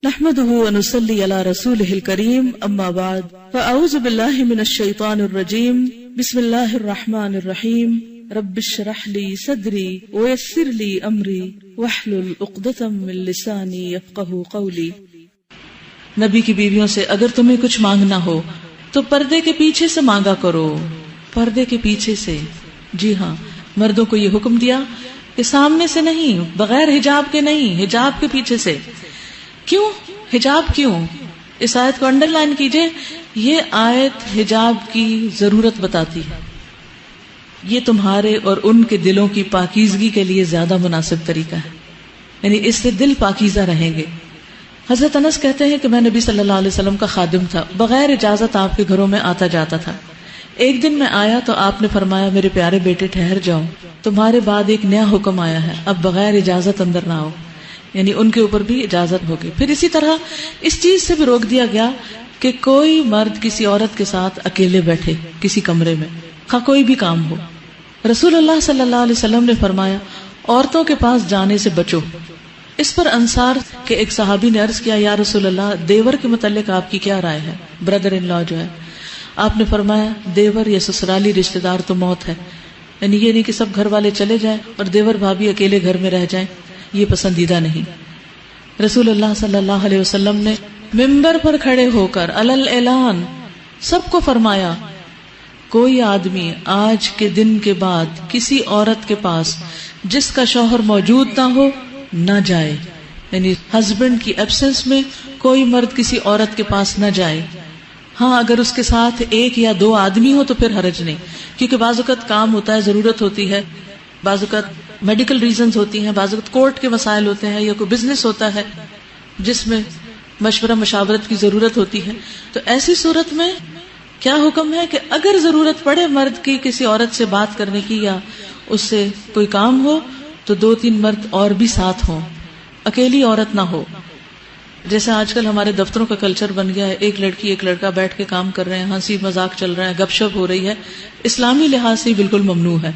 نحمده ونصلي على رسوله الكريم اما بعد فاعوذ بالله من الشيطان الرجيم بسم الله الرحمن الرحيم رب اشرح لي صدري ويسر لي امري واحلل عقدة من لساني يفقهوا قولي۔ نبی کی بیویوں سے اگر تمہیں کچھ مانگنا ہو تو پردے کے پیچھے سے مانگا کرو، پردے کے پیچھے سے۔ جی ہاں، مردوں کو یہ حکم دیا کہ سامنے سے نہیں، بغیر حجاب کے نہیں، حجاب کے پیچھے سے۔ کیوں حجاب؟ کیوں؟ اس آیت کو انڈر لائن کیجئے، یہ آیت حجاب کی ضرورت بتاتی ہے۔ یہ تمہارے اور ان کے دلوں کی پاکیزگی کے لیے زیادہ مناسب طریقہ ہے، یعنی اس سے دل پاکیزہ رہیں گے۔ حضرت انس کہتے ہیں کہ میں نبی صلی اللہ علیہ وسلم کا خادم تھا، بغیر اجازت آپ کے گھروں میں آتا جاتا تھا۔ ایک دن میں آیا تو آپ نے فرمایا میرے پیارے بیٹے ٹھہر جاؤ، تمہارے بعد ایک نیا حکم آیا ہے، اب بغیر اجازت اندر نہ آؤ، یعنی ان کے اوپر بھی اجازت ہوگی۔ پھر اسی طرح اس چیز سے بھی روک دیا گیا کہ کوئی مرد کسی عورت کے ساتھ اکیلے بیٹھے کسی کمرے میں، خواہ کوئی بھی کام ہو۔ رسول اللہ صلی اللہ علیہ وسلم نے فرمایا عورتوں کے پاس جانے سے بچو۔ اس پر انصار کے ایک صحابی نے عرض کیا یا رسول اللہ، دیور کے متعلق آپ کی کیا رائے ہے؟ بردر ان لا جو ہے، آپ نے فرمایا دیور یا سسرالی رشتہ دار تو موت ہے، یعنی یہ نہیں کہ سب گھر والے چلے جائیں اور دیور بھابھی اکیلے گھر میں رہ جائیں، یہ پسندیدہ نہیں۔ رسول اللہ صلی اللہ علیہ وسلم نے ممبر پر کھڑے ہو کر علل اعلان سب کو فرمایا کوئی آدمی آج کے دن کے بعد کسی عورت کے پاس جس کا شوہر موجود نہ ہو نہ جائے، یعنی ہسبینڈ کی ایبسنس میں کوئی مرد کسی عورت کے پاس نہ جائے۔ ہاں اگر اس کے ساتھ ایک یا دو آدمی ہو تو پھر حرج نہیں، کیونکہ بعض اوقات کام ہوتا ہے، ضرورت ہوتی ہے، بعض اوقات میڈیکل ریزنز ہوتی ہیں، بعض اوقات کورٹ کے مسائل ہوتے ہیں، یا کوئی بزنس ہوتا ہے جس میں مشورہ مشاورت کی ضرورت ہوتی ہے۔ تو ایسی صورت میں کیا حکم ہے کہ اگر ضرورت پڑے مرد کی کسی عورت سے بات کرنے کی یا اس سے کوئی کام ہو تو دو تین مرد اور بھی ساتھ ہوں، اکیلی عورت نہ ہو۔ جیسے آج کل ہمارے دفتروں کا کلچر بن گیا ہے، ایک لڑکی ایک لڑکا بیٹھ کے کام کر رہے ہیں، ہنسی مذاق چل رہا ہے، گپ شپ ہو رہی ہے، اسلامی لحاظ سے بالکل ممنوع ہے۔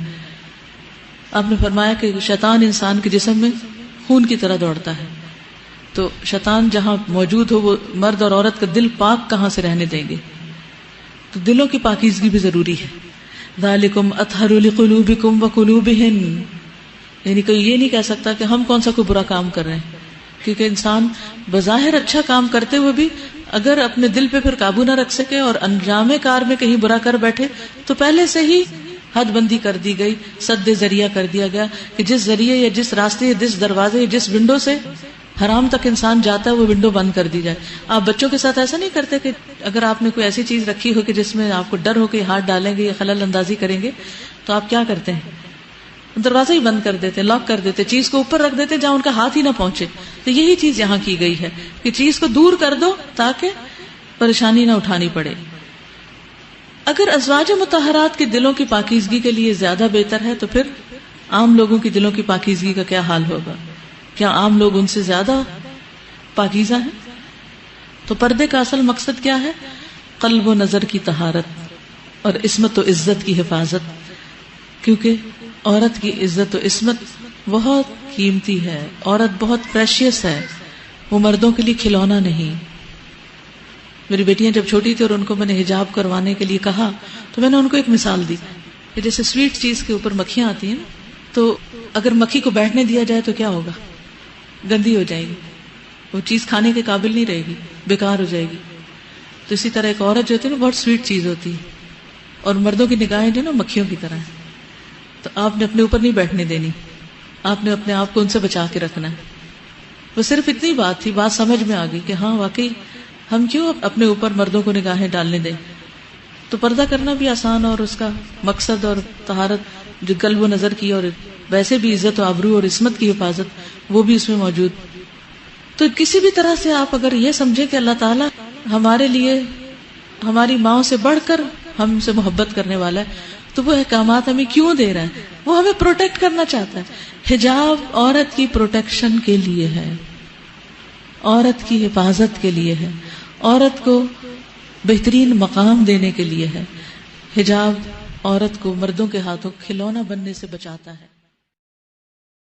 آپ نے فرمایا کہ شیطان انسان کے جسم میں خون کی طرح دوڑتا ہے، تو شیطان جہاں موجود ہو وہ مرد اور عورت کا دل پاک کہاں سے رہنے دیں گے؟ تو دلوں کی پاکیزگی بھی ضروری ہے۔ ذالکم اطہر لقلوبکم وقلوبہن، یعنی کوئی یہ نہیں کہہ سکتا کہ ہم کون سا کوئی برا کام کر رہے ہیں، کیونکہ انسان بظاہر اچھا کام کرتے ہوئے بھی اگر اپنے دل پہ پھر قابو نہ رکھ سکے اور انجام کار میں کہیں برا کر بیٹھے تو پہلے سے ہی حد بندی کر دی گئی، سد ذریعہ کر دیا گیا کہ جس ذریعے یا جس راستے یا جس دروازے یا جس ونڈو سے حرام تک انسان جاتا ہے وہ ونڈو بند کر دی جائے۔ آپ بچوں کے ساتھ ایسا نہیں کرتے کہ اگر آپ نے کوئی ایسی چیز رکھی ہو کہ جس میں آپ کو ڈر ہو کہ ہاتھ ڈالیں گے یا خلل اندازی کریں گے تو آپ کیا کرتے ہیں؟ دروازہ ہی بند کر دیتے، لاک کر دیتے، چیز کو اوپر رکھ دیتے جہاں ان کا ہاتھ ہی نہ پہنچے۔ تو یہی چیز یہاں کی گئی ہے کہ چیز کو دور کر دو تاکہ پریشانی نہ اٹھانی پڑے۔ اگر ازواج مطہرات کے دلوں کی پاکیزگی کے لیے زیادہ بہتر ہے تو پھر عام لوگوں کی دلوں کی پاکیزگی کا کیا حال ہوگا؟ کیا عام لوگ ان سے زیادہ پاکیزہ ہیں؟ تو پردے کا اصل مقصد کیا ہے؟ قلب و نظر کی طہارت اور عصمت و عزت کی حفاظت، کیونکہ عورت کی عزت و عصمت بہت قیمتی ہے، عورت بہت پریشیس ہے، وہ مردوں کے لیے کھلونا نہیں۔ میری بیٹیاں جب چھوٹی تھی اور ان کو میں نے حجاب کروانے کے لیے کہا تو میں نے ان کو ایک مثال دی کہ جیسے سویٹ چیز کے اوپر مکھیاں آتی ہیں تو اگر مکھی کو بیٹھنے دیا جائے تو کیا ہوگا؟ گندی ہو جائے گی، وہ چیز کھانے کے قابل نہیں رہے گی، بیکار ہو جائے گی۔ تو اسی طرح ایک عورت جو ہوتی ہے نا بہت سویٹ چیز ہوتی ہے، اور مردوں کی نگاہیں جو نا مکھیوں کی طرح ہیں، تو آپ نے اپنے اوپر نہیں بیٹھنے دینی، آپ نے اپنے آپ کو ان سے بچا کے رکھنا ہے۔ وہ صرف اتنی بات تھی، بات سمجھ میں آ گئی کہ ہاں واقعی ہم کیوں اپنے اوپر مردوں کو نگاہیں ڈالنے دیں۔ تو پردہ کرنا بھی آسان اور اس کا مقصد اور طہارت جو قلب و نظر کی اور ویسے بھی عزت و آبرو اور عصمت کی حفاظت وہ بھی اس میں موجود۔ تو کسی بھی طرح سے آپ اگر یہ سمجھیں کہ اللہ تعالیٰ ہمارے لیے ہماری ماں سے بڑھ کر ہم سے محبت کرنے والا ہے تو وہ احکامات ہمیں کیوں دے رہا ہے؟ وہ ہمیں پروٹیکٹ کرنا چاہتا ہے۔ حجاب عورت کی پروٹیکشن کے لیے ہے، عورت کی حفاظت کے لیے ہے، عورت کو بہترین مقام دینے کے لیے ہے۔ حجاب عورت کو مردوں کے ہاتھوں کھلونا بننے سے بچاتا ہے۔